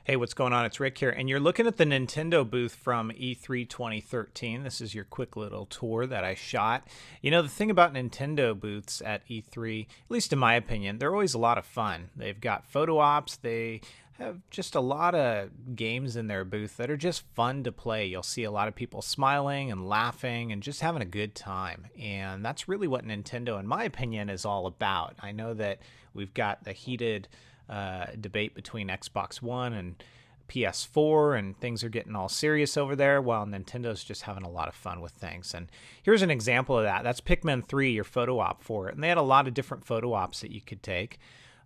Hey, what's going on? It's Rick here, and you're looking at the Nintendo booth from E3 2013. This is your quick little tour that I shot. You know, the thing about Nintendo booths at E3, at least in my opinion, they're always a lot of fun. They've got photo ops, they have just a lot of games in their booth that are just fun to play. You'll see a lot of people smiling and laughing and just having a good time. And that's really what Nintendo, in my opinion, is all about. I know that we've got the heated debate between Xbox One and PS4, and things are getting all serious over there, while Nintendo's just having a lot of fun with things. And here's an example of that. That's Pikmin 3, your photo op for it. And they had a lot of different photo ops that you could take.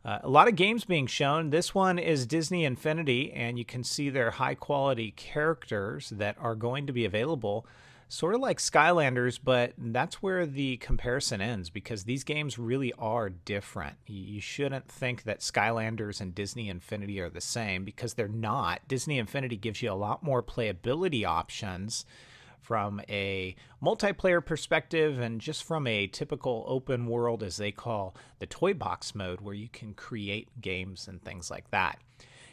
A lot of games being shown. This one is Disney Infinity, and you can see their high quality characters that are going to be available, sort of like Skylanders, but that's where the comparison ends because these games really are different. You shouldn't think that Skylanders and Disney Infinity are the same because they're not. Disney Infinity gives you a lot more playability options from a multiplayer perspective and just from a typical open world, as they call the toy box mode, where you can create games and things like that.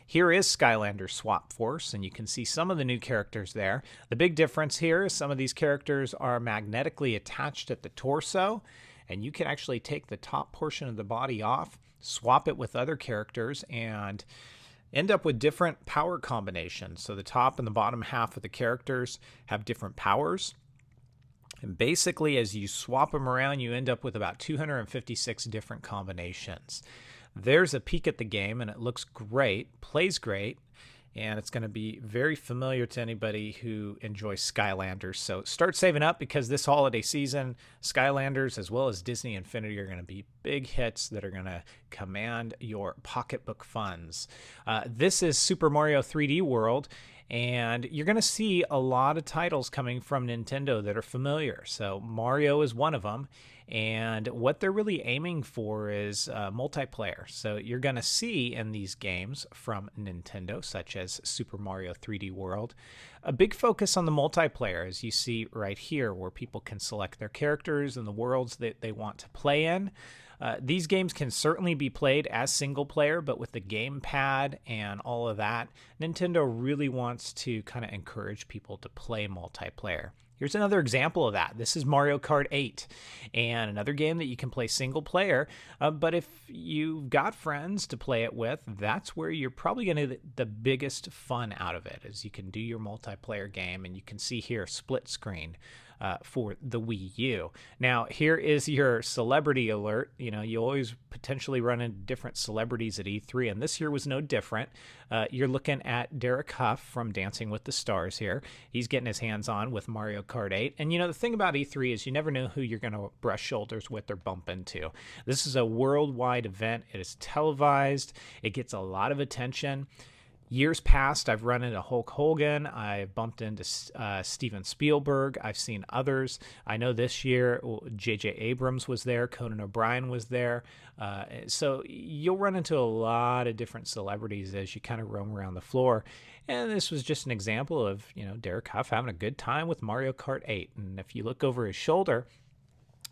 Here is Skylander Swap Force, and you can see some of the new characters there. The big difference here is some of these characters are magnetically attached at the torso, and you can actually take the top portion of the body off, swap it with other characters, and end up with different power combinations. So the top and the bottom half of the characters have different powers. And basically, as you swap them around, you end up with about 256 different combinations. There's a peek at the game, and it looks great, plays great, and it's going to be very familiar to anybody who enjoys Skylanders. So start saving up because this holiday season, Skylanders as well as Disney Infinity are going to be big hits that are going to command your pocketbook funds. This is Super Mario 3D World, and you're going to see a lot of titles coming from Nintendo that are familiar. So Mario is one of them. And what they're really aiming for is multiplayer. So you're going to see in these games from Nintendo, such as Super Mario 3D World, a big focus on the multiplayer, as you see right here, where people can select their characters and the worlds that they want to play in. These games can certainly be played as single player, but with the gamepad and all of that, Nintendo really wants to kind of encourage people to play multiplayer. Here's another example of that. This is Mario Kart 8, and another game that you can play single player, but if you've got friends to play it with, that's where you're probably going to get the biggest fun out of it, as you can do your multiplayer game, and you can see here split screen for the Wii U. Now, here is your celebrity alert. You know, you always potentially run into different celebrities at E3, and this year was no different. You're looking at Derek Huff from Dancing with the Stars here. He's getting his hands on with Mario Kart 8. And, you know, the thing about E3 is you never know who you're going to brush shoulders with or bump into. This is a worldwide event. It is televised. It gets a lot of attention. Years past, I've run into Hulk Hogan. I've bumped into Steven Spielberg. I've seen others. I know this year J.J. Abrams was there. Conan O'Brien was there. So you'll run into a lot of different celebrities as you kind of roam around the floor. And this was just an example of, you know, Derek Huff having a good time with Mario Kart 8. And if you look over his shoulder,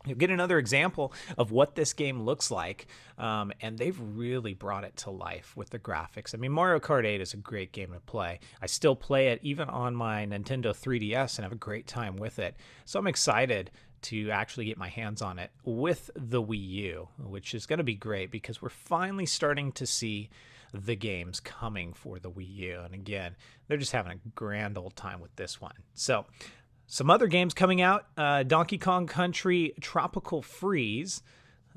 you'll get another example of what this game looks like, and they've really brought it to life with the graphics. I mean, Mario Kart 8 is a great game to play. I still play it even on my Nintendo 3DS and have a great time with it. So I'm excited to actually get my hands on it with the Wii U, which is going to be great because we're finally starting to see the games coming for the Wii U. And again, they're just having a grand old time with this one. So some other games coming out, Donkey Kong Country Tropical Freeze.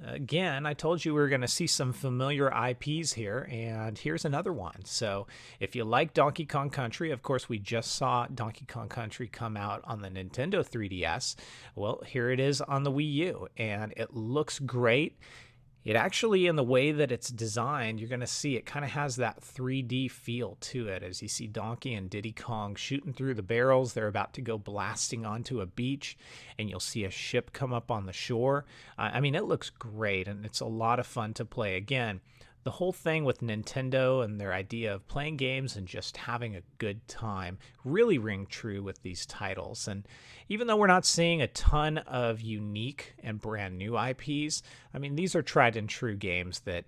Again, I told you we were going to see some familiar IPs here, and here's another one. So if you like Donkey Kong Country, of course, we just saw Donkey Kong Country come out on the Nintendo 3DS. Well, here it is on the Wii U, and it looks great. It actually, in the way that it's designed, you're going to see it kind of has that 3D feel to it as you see Donkey and Diddy Kong shooting through the barrels. They're about to go blasting onto a beach, and you'll see a ship come up on the shore. I mean, it looks great, and it's a lot of fun to play. Again, the whole thing with Nintendo and their idea of playing games and just having a good time really ring true with these titles. And even though we're not seeing a ton of unique and brand new IPs, I mean, these are tried and true games that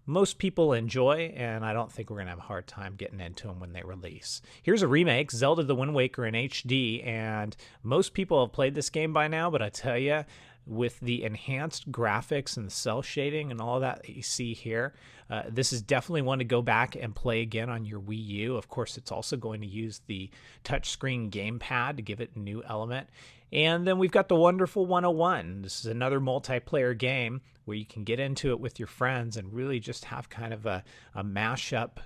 most people enjoy, and I don't think we're going to have a hard time getting into them when they release. Here's a remake, Zelda The Wind Waker in HD, and most people have played this game by now, but I tell you, with the enhanced graphics and the cell shading and all that you see here, this is definitely one to go back and play again on your Wii U. Of course, it's also going to use the touchscreen gamepad to give it a new element. And then we've got the Wonderful 101. This is another multiplayer game where you can get into it with your friends and really just have kind of a mashup,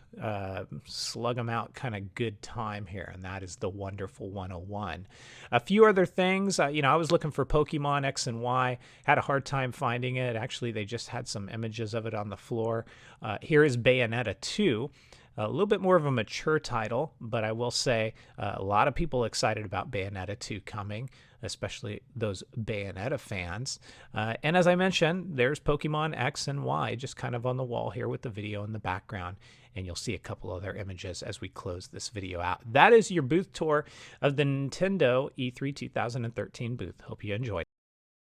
slug them out kind of good time here. And that is the Wonderful 101. A few other things, I was looking for Pokemon X and Y, had a hard time finding it. Actually, they just had some images of it on the floor. Here is Bayonetta 2. A little bit more of a mature title, but I will say a lot of people excited about Bayonetta 2 coming, especially those Bayonetta fans. And as I mentioned, there's Pokemon X and Y just kind of on the wall here with the video in the background. And you'll see a couple other images as we close this video out. That is your booth tour of the Nintendo E3 2013 booth. Hope you enjoyed.